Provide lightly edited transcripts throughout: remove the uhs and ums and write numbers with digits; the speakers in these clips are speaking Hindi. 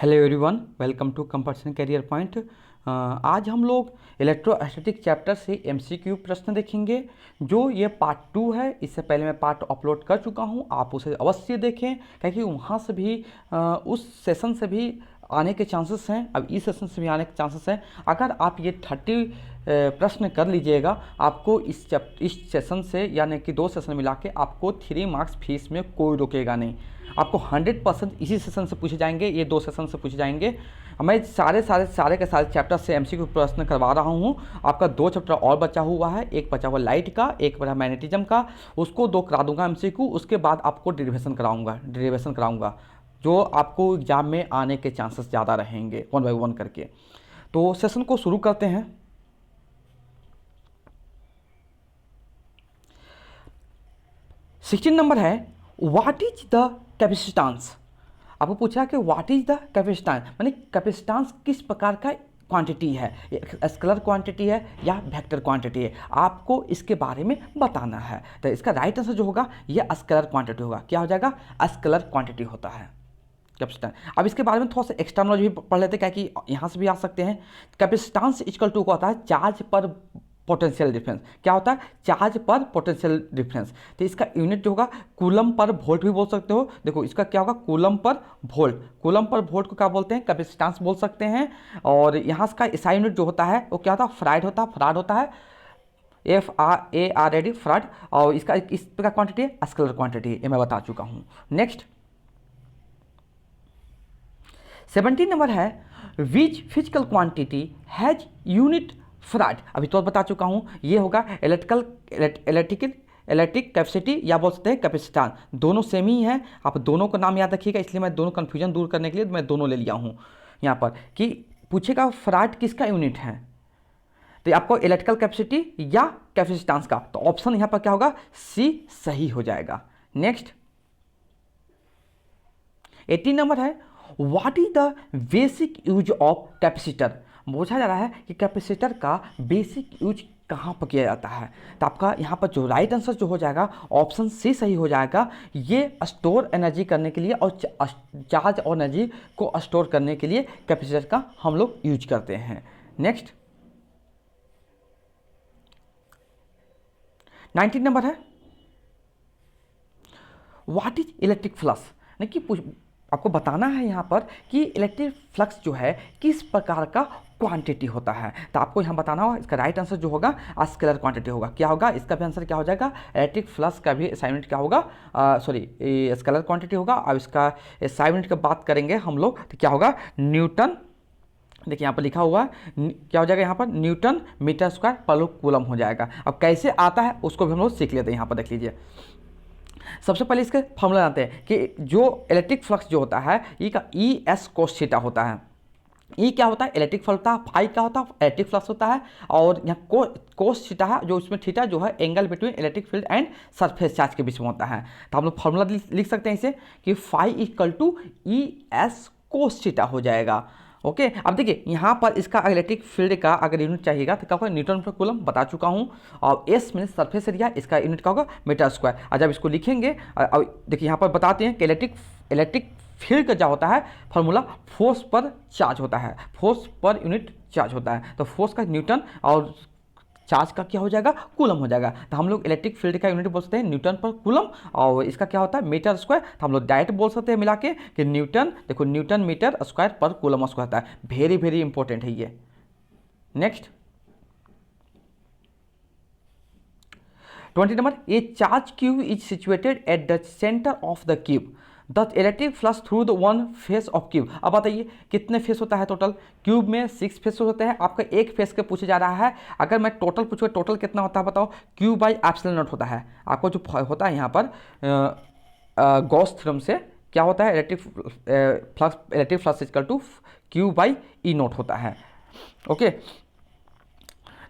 Hello everyone, welcome to Compulsion Career Point. आज हम लोग इलेक्ट्रोस्टैटिक चैप्टर से एमसीक्यू प्रश्न देखेंगे। जो ये पार्ट 2 है, इससे पहले मैं पार्ट अपलोड कर चुका हूँ, आप उसे अवश्य देखें क्योंकि वहाँ से भी उस सेशन से भी आने के चांसेस हैं, अब इस सेशन से भी आने के चांसेस हैं। अगर आप ये 30 प्रश्न कर लीजिएगा, आपको इस सेशन से यानी कि 2 सेशन मिला के आपको 3 मार्क्स फीस में कोई रोकेगा नहीं। आपको 100% इसी सेशन से पूछे जाएंगे, ये 2 सेशन से पूछे जाएंगे। मैं सारे के सारे चैप्टर से एमसीक्यू प्रश्न करवा रहा हूँ। आपका 2 चैप्टर और बचा हुआ है, एक बचा हुआ लाइट का, एक बचा मैग्नेटिज्म का, उसको 2 करा दूंगा एमसीक्यू। उसके बाद आपको डेरिवेशन कराऊंगा जो आपको एग्जाम में आने के चांसेस ज़्यादा रहेंगे 1 बाय 1 करके। तो सेशन को शुरू करते हैं। सिक्सटीन नंबर है, व्हाट इज द कैपेसिटेंस। आपको पूछा कि व्हाट इज द कैपेसिटेंस, माने कैपेसिटेंस किस प्रकार का क्वांटिटी है, स्केलर क्वांटिटी है या वेक्टर क्वांटिटी है, आपको इसके बारे में बताना है। तो इसका राइट आंसर जो होगा ये स्केलर क्वांटिटी होगा। क्या हो जाएगा? स्केलर क्वांटिटी होता है कैपेसिटेंस। अब इसके बारे में थोड़ा सा एक्स्ट्रा नॉलेज भी पढ़ लेते हैं, क्या कि यहाँ से भी आ सकते हैं। कैपेसिटेंस इक्वल टू होता है चार्ज पर पोटेंशियल डिफरेंस। क्या होता है? चार्ज पर पोटेंशियल डिफरेंस। तो इसका यूनिट जो होगा कूलम पर वोल्ट भी बोल सकते हो। देखो इसका क्या होगा, coulomb per volt. Coulomb per volt को क्या बोलते हैं? कैपेसिटेंस बोल सकते हैं। और यहाँ का SI यूनिट जो होता है वो क्या होता है? फराड होता है। FARAD farad. और इसका इस प्रकार क्वांटिटी है स्केलर क्वांटिटी, ये मैं बता चुका हूँ। नेक्स्ट 17 नंबर है, which physical quantity has unit farad. अभी तो बता चुका हूँ, ये होगा इलेक्ट्रिक कैपेसिटी या बोल सकते हैं कैपेसिटेंस। दोनों सेम ही हैं, आप दोनों का नाम याद रखिएगा, इसलिए मैं दोनों कन्फ्यूजन दूर करने के लिए मैं दोनों ले लिया हूँ यहाँ पर। कि पूछेगा फराड किसका यूनिट है, तो आपको इलेक्ट्रिकल कैपेसिटी या कैपेसिटेंस का, तो ऑप्शन यहाँ पर क्या होगा? C सही हो जाएगा। नेक्स्ट 18 नंबर है, what is the basic use of capacitor. पूछा जा रहा है कि कैपेसिटर का बेसिक यूज कहाँ पर किया जाता है। तो आपका यहाँ पर जो राइट आंसर जो हो जाएगा ऑप्शन C सही हो जाएगा। ये स्टोर एनर्जी करने के लिए और चार्ज और एनर्जी को स्टोर करने के लिए कैपेसिटर का हम लोग यूज करते हैं। नेक्स्ट 19 नंबर है, व्हाट इज इलेक्ट्रिक फ्लक्स। यानी कि आपको बताना है यहाँ पर कि इलेक्ट्रिक फ्लक्स जो है किस प्रकार का क्वांटिटी होता है। तो आपको यहाँ बताना होगा, इसका राइट आंसर जो होगा स्केलर क्वांटिटी होगा। क्या होगा? इसका भी आंसर क्या हो जाएगा? इलेक्ट्रिक फ्लक्स का भी SI यूनिट क्या होगा? स्केलर क्वांटिटी होगा। अब इसका SI यूनिट की बात करेंगे हम लोग, तो क्या होगा? न्यूटन। देखिए यहाँ पर लिखा हुआ है, क्या हो जाएगा यहाँ पर? न्यूटन मीटर स्क्वायर पर कूलम हो जाएगा। अब कैसे आता है उसको भी हम लोग सीख लेते हैं। यहाँ पर देख लीजिए, सबसे पहले इसके फॉर्मूला जानते हैं कि जो इलेक्ट्रिक फ्लक्स जो होता है ई का ES cos थीटा होता है। ई क्या होता है? इलेक्ट्रिक फ्लक्स होता है। फाई क्या होता है? इलेक्ट्रिक फ्लक्स होता है। और यहाँ कोस थीटा है, जो उसमें थीटा जो है angle between electric field and surface charge के बीच में होता है। तो हम लोग फॉर्मूला लिख सकते हैं इसे कि phi equal to ES cos theta हो जाएगा। ओके अब देखिए यहाँ पर इसका इलेक्ट्रिक फील्ड का अगर यूनिट चाहिएगा तो क्या होगा? न्यूटन पर कूलम बता चुका हूँ। और S मीन सरफेस एरिया, इसका यूनिट क्या होगा? Metre square. और जब इसको लिखेंगे, अब देखिए यहाँ पर बताते हैं कि इलेक्ट्रिक फील्ड का क्या होता है फॉर्मूला? फोर्स पर चार्ज होता है, फोर्स पर यूनिट चार्ज होता है। तो फोर्स का न्यूटन और चार्ज का क्या हो जाएगा? कूलम हो जाएगा। तो हम लोग इलेक्ट्रिक फील्ड का यूनिट बोल सकते हैं न्यूटन पर कूलम, और इसका क्या होता है? Metre square. तो हम लोग डायरेक्ट बोल सकते हैं मिला के कि न्यूटन, देखो न्यूटन मीटर स्क्वायर पर कूलम स्क्वायर होता है। वेरी वेरी इंपॉर्टेंट है ये। Next 20 number, A charge cube is situated at the centre of the cube, the electric flux through the one face of cube. अब बताइए कितने फेस होता है टोटल? क्यूब में 6 फेस होते हैं। आपका एक फेस के पूछे जा रहा है। अगर मैं टोटल पूछूँ, टोटल कितना होता है बताओ? Q बाई एप्सिलॉन नॉट होता है। आपको जो होता है यहाँ पर गॉस थ्योरम से क्या होता है? Electric flux equal to Q by E nought होता है। ओके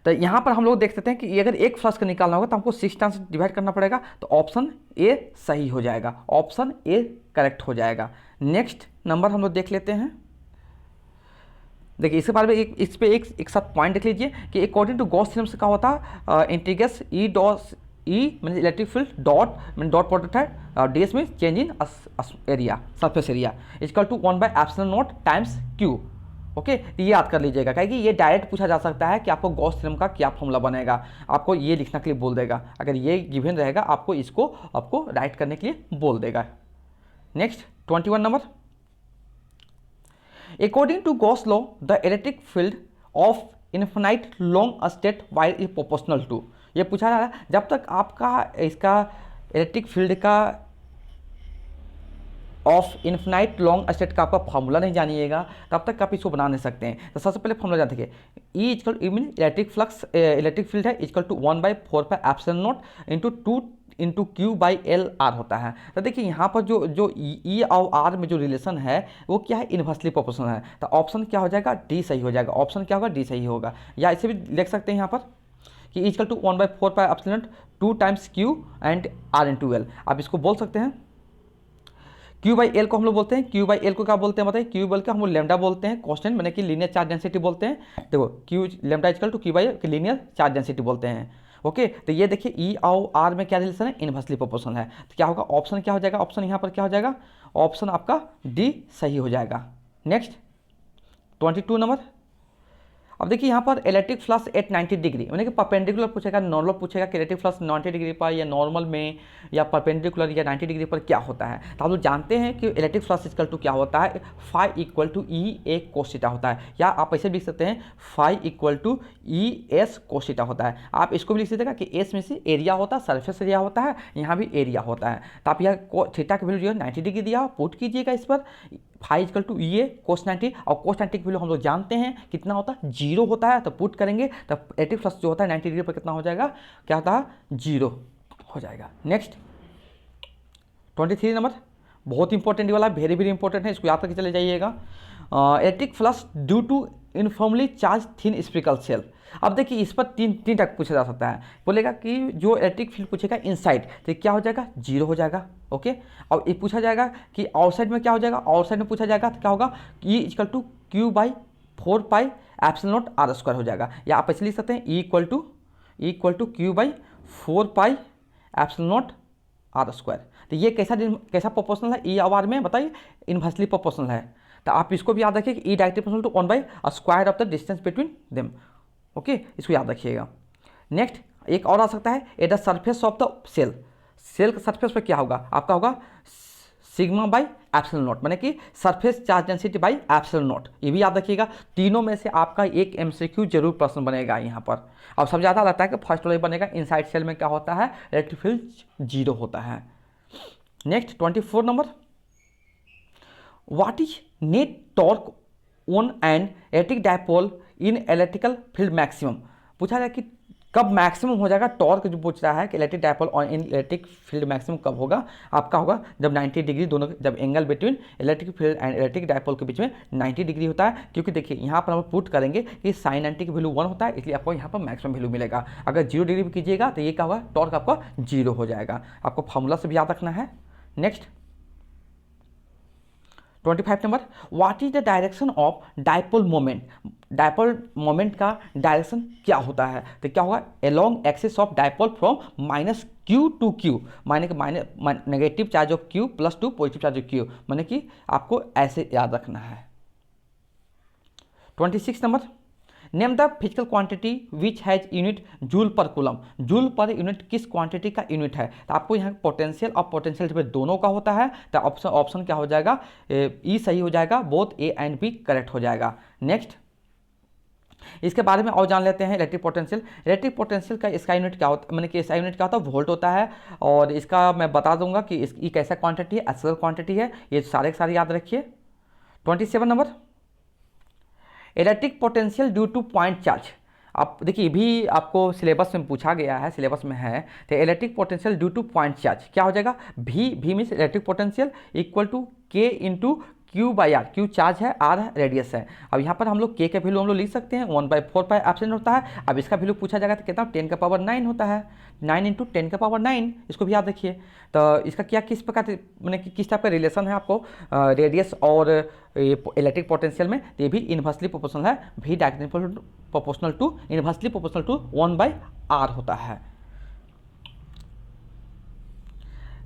तो यहाँ पर हम लोग देख सकते हैं कि अगर एक फ्लक्स का निकालना होगा तो हमको 6 टाइम से डिवाइड करना पड़ेगा। तो ऑप्शन A सही हो जाएगा, ऑप्शन A करेक्ट हो जाएगा। नेक्स्ट नंबर हम लोग देख लेते हैं। देखिए इसके बारे में इस पे एक साथ पॉइंट देख लीजिए कि अकॉर्डिंग टू गॉस थ्योरम से क्या होता है? Integrals E mean electric field dot mean dot product है, ds में change in area surface area equal to 1/ε0 times Q. Okay, तो ये याद कर लीजिएगा, क्योंकि ये डायरेक्ट पूछा जा सकता है कि आपको गॉस थ्योरम का क्या फॉर्मूला बनेगा, आपको ये लिखने के लिए बोल देगा। अगर ये गिवन रहेगा आपको इसको आपको राइट करने के लिए बोल देगा। Next 21 number, according to Gauss law the electric field of infinite long straight wire is proportional to. ये पूछा जा रहा है जब तक आपका इसका इलेक्ट्रिक फील्ड का ऑफ इन्फिनाइट लॉन्ग स्टेट का आपका फॉर्मूला नहीं जानिएगा तब तक आप इसको बना नहीं सकते हैं। तो सबसे पहले फॉर्मूला जानते हैं, E equal mean electric flux electric field है equal to 1/4πε0 into 2 into Q by L R होता है। तो देखिए यहाँ पर जो ई और आर में जो रिलेशन है वो क्या है, इन्वर्सली प्रोपोर्शनल है। तो ऑप्शन क्या हो जाएगा, डी सही हो जाएगा। ऑप्शन क्या होगा, डी सही होगा। या इसे भी लिख सकते हैं यहाँ पर कि equal to 1/4πε0 2 times Q and R into L. आप इसको बोल सकते हैं क्यू बाई एल को हम लोग बोलते हैं, क्यू बाई एल को क्या बोलते हैं बताइए, क्यू बाई का हम लोग लेमडा बोलते हैं, कांस्टेंट मैंने कि लीनियर चार्ज डेंसिटी बोलते हैं। देखो Q lambda equal to Q by linear charge density बोलते हैं। ओके, तो ये देखिए ई और आर में क्या रिलेशन है, इनवर्सली प्रोपोर्शनल है। तो क्या होगा, ऑप्शन क्या हो जाएगा, ऑप्शन यहाँ पर क्या हो जाएगा, ऑप्शन आपका डी सही हो जाएगा। नेक्स्ट 22 नंबर, अब देखिए यहाँ पर इलेक्ट्रिक फ्लक्स एट 90 डिग्री, मैंने कि परपेंडिकुलर पूछेगा, नॉर्मल पूछेगा कि इलेक्ट्रिक फ्लक्स 90 डिग्री पर या नॉर्मल में या परपेंडिकुलर या 90 डिग्री पर क्या होता है। तो आप लोग जानते हैं कि इलेक्ट्रिक फ्लक्स इक्वल टू क्या होता है, phi equal to E A cos theta होता है, या आप ऐसे लिख सकते हैं phi equal to E S cos theta होता है। आप इसको भी लिख सकते हैं कि एस में से एरिया होता है, सरफेस एरिया होता है, यहाँ भी एरिया होता है। तो आप यहाँ थीटा की वैल्यू जो है 90 डिग्री दिया, पुट कीजिएगा इस पर, phi equal to E A कोस 90, और कोस 90 की वैल्यू हम लोग जानते हैं कितना होता है, 0 होता है। तो पुट करेंगे तो इलेक्ट्रिक फ्लक्स जो होता है 90 डिग्री पर कितना हो जाएगा, क्या होता है, 0 हो जाएगा। नेक्स्ट 23 नंबर, बहुत इंपॉर्टेंट वाला, वेरी वेरी इंपॉर्टेंट है, इसको याद करके चले जाइएगा। Electric flux due to uniformly charge thin spherical shell. अब देखिए इस पर तीन टाइप पूछा जा सकता है। बोलेगा कि जो इलेक्ट्रिक फील्ड पूछेगा इनसाइड तो क्या हो जाएगा, 0 हो जाएगा। ओके, और ये पूछा जाएगा कि आउटसाइड में क्या हो जाएगा, आउटसाइड में पूछा जाएगा तो क्या होगा, E equal to Q by 4πε0 r² हो जाएगा। या आप ऐसे लिख सकते हैं E equal to Q by 4πε0 r²। तो ये कैसा प्रोपोर्शनल है, ई और आर में बताइए, इनवर्सली प्रोपोर्शनल है। तो आप इसको भी याद रखिए कि E directly proportional to 1/² of the distance between them. Okay, इसको याद रखिएगा। नेक्स्ट एक और आ सकता है, at the surface of the shell, shell का सरफेस पर क्या होगा, आपका होगा सिग्मा बाई एप्सिलॉन नॉट, माने कि surface charge density by epsilon not. ये भी याद रखिएगा। तीनों में से आपका एक एमसीक्यू जरूर प्रश्न बनेगा यहाँ पर। अब सब ज़्यादा रहता है कि फर्स्ट वाला बनेगा, इनसाइड सेल में क्या होता है, इलेक्ट्रिक फील्ड 0 होता है। Next 24 number, what is net torque on an electric dipole in electrical field maximum. पूछा जाए कि कब मैक्सिमम हो जाएगा, टॉर्क जो पूछ रहा है कि electric dipole on in electric field maximum कब होगा, आपका होगा जब 90 डिग्री दोनों, जब angle between electric field and electric dipole के बीच में 90 डिग्री होता है। क्योंकि देखिए यहाँ पर हम पुट करेंगे कि साइन 90 की वैल्यू 1 होता है, इसलिए आपको यहाँ पर मैक्सिमम वैल्यू मिलेगा। अगर 0 डिग्री भी कीजिएगा तो ये क्या होगा, टॉर्क आपका 0 हो जाएगा। आपको फॉर्मूला से भी याद रखना है। Next 25 number, what is the direction of dipole moment. Dipole moment का डायरेक्शन क्या होता है, तो क्या होगा, along axis of dipole from -q to q, माने कि negative charge of q plus 2 positive charge of q, माने कि आपको ऐसे याद रखना है। 26 number, name the physical quantity which has unit joule per coulomb. Joule per unit किस क्वांटिटी का यूनिट है, तो आपको यहाँ पोटेंशियल और पोटेंशियल दोनों का होता है। तो ऑप्शन क्या हो जाएगा, ई सही हो जाएगा, both A and B correct हो जाएगा। नेक्स्ट इसके बारे में और जान लेते हैं, इलेक्ट्रिक पोटेंशियल। इलेक्ट्रिक पोटेंशियल का इसका यूनिट क्या होता है, मैंने कि इसका यूनिट क्या होता है, वोल्ट होता है। और इसका मैं बता दूंगा कि इसकी कैसा क्वांटिटी है, एक्सेलर क्वांटिटी है। ये सारे के सारे याद रखिए। 27 number, electric potential due to point charge. आप देखिए भी आपको सिलेबस में पूछा गया है, सिलेबस में है। तो electric potential due to point charge क्या हो जाएगा, भी means electric potential equal to K into Q by R. Q charge है, आर रेडियस है। अब यहाँ पर हम लोग के वैल्यू हम लोग लिख सकते हैं 1/4πε होता है। अब इसका वैल्यू पूछा जाएगा तो कितना, 10 का पावर 9 होता है, 9 इंटू 10 का पावर 9। इसको भी याद रखिए। तो इसका क्या किस प्रकार मैंने किस टाइप का रिलेशन है आपको रेडियस और इलेक्ट्रिक पोटेंशियल में, ये भी इनवर्सली प्रोपोर्शनल है। भी directly proportional to inversely proportional to 1/r होता है।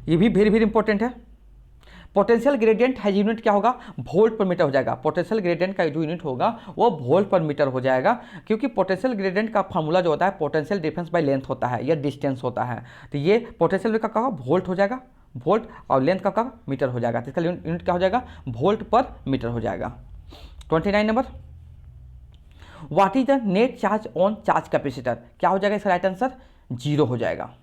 ये भी वेरी वेरी इंपॉर्टेंट है। पोटेंशियल ग्रेडियंट है यूनिट क्या होगा, वोल्ट पर मीटर हो जाएगा। पोटेंशियल ग्रेडियंट का जो यूनिट होगा वो वोल्ट पर मीटर हो जाएगा, क्योंकि पोटेंशियल ग्रेडियंट का फॉर्मूला जो होता है पोटेंशियल डिफरेंस बाय लेंथ होता है या डिस्टेंस होता है। तो ये पोटेंशियल का होगा वोल्ट हो जाएगा, वोल्ट, और लेंथ का मीटर हो जाएगा। तो इसका यूनिट क्या हो जाएगा, वोल्ट पर मीटर हो जाएगा। 29 number, what is the net charge on charge capacitor, क्या हो जाएगा इसका राइट आंसर, 0 हो जाएगा।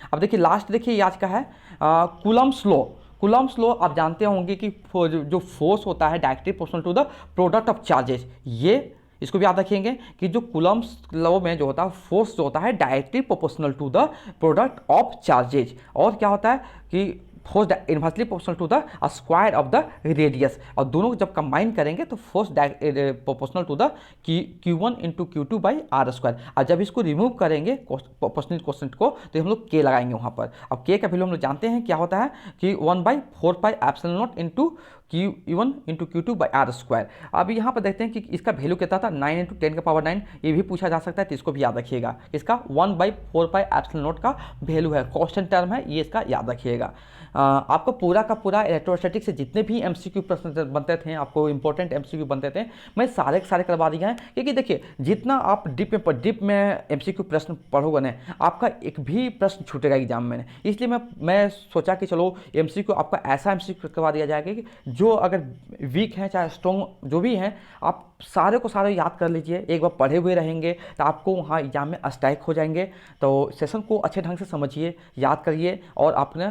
अब देखिए लास्ट, देखिए आज का है कूलम्ब्स लॉ। कूलम्ब्स लॉ आप जानते होंगे कि जो फोर्स होता है directly proportional to the product of charges, ये इसको भी याद रखेंगे कि जो कूलम्ब्स लॉ में जो होता है फोर्स जो होता है directly proportional to the product of charges, और क्या होता है कि force inversely proportional to the square of the radius, और दोनों जब कंबाइन करेंगे तो force proportional to the Q1 into Q2 by R square. और जब इसको रिमूव करेंगे प्रोपोर्शनल कोशेंट को तो हम लोग K लगाएंगे वहाँ पर। अब K का वैल्यू हम लोग जानते हैं क्या होता है कि 1/4 epsilon nought into Q1 into Q2 by R square. अब यहाँ पर देखते हैं कि इसका वैल्यू कितना था, 9 इंटू 10 का पावर 9, ये भी पूछा जा सकता है, तो इसको भी याद रखिएगा। इसका 1/4 एप्सिलॉन नॉट का वैल्यू है, कांस्टेंट टर्म है, ये इसका याद रखिएगा। आपको पूरा का पूरा इलेक्ट्रोस्टैटिक से जितने भी एमसीक्यू प्रश्न बनते थे, आपको इंपॉर्टेंट एमसीक्यू बनते थे, मैं सारे के सारे करवा दिए हैं। क्योंकि देखिए जितना आप डीप में एमसीक्यू प्रश्न पढ़ोगे ना, आपका एक भी प्रश्न छूटेगा एग्जाम में। इसलिए मैं सोचा कि चलो एमसीक्यू आपका ऐसा एमसीक्यू करवा दिया जाएगा कि जो अगर वीक हैं चाहे स्ट्रॉन्ग जो भी हैं, आप सारे को सारे याद कर लीजिए। एक बार पढ़े हुए रहेंगे तो आपको वहाँ एग्जाम में स्ट्राइक हो जाएंगे। तो सेशन को अच्छे ढंग से समझिए, याद करिए, और अपने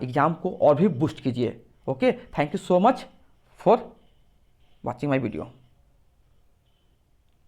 एग्ज़ाम को और भी बूस्ट कीजिए। Okay, thank you so much for watching my video.